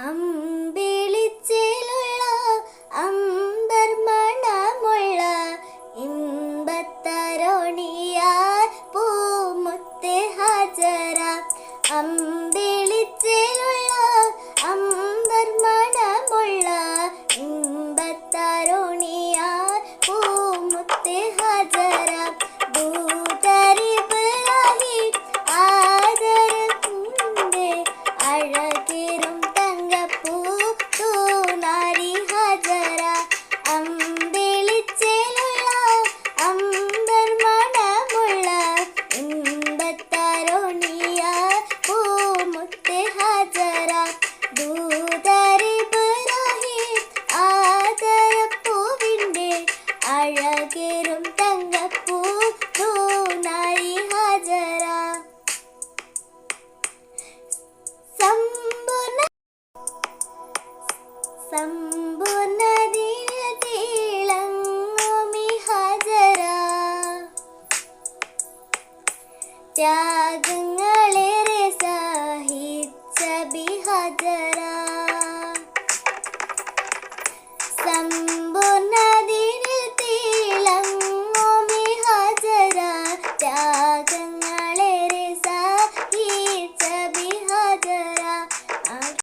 അമ്പിളിച്ചേലുള്ള അമ്പർ മണമുള്ള ഇമ്പത്തരോണിയാൽ പൂമുത്ത് ഹാജറ. അമ്പിളിച്ചേലുള്ള അമ്പർ മണമുള്ള ഇമ്പത്തരോണിയാൽ പൂമുത്ത് ഹാജറ. ദൂതരിബ്രാഹിം ആദരവുണ്ട് അഴകേറും തങ്കപ്പൂ തൂനാരി ഹാജറ. അമ്പിളിച്ചേലുള്ള അമ്പർ മണമുള്ള ഇമ്പത്തരോണിയാൽ പൂമുത്ത് ഹാജറ. ദൂതരിബ്രാഹിം ആദരപ്പൂവിൻ്റെ അഴകേറും തങ്കപ്പൂ തൂനാരി ഹാജറ. സമ്പൂർണ്ണതിളങ്ങുമി ഹാജറ. ത്യാഗങ്ങളേറെ സഹിച്ച ബി ഹാജറ.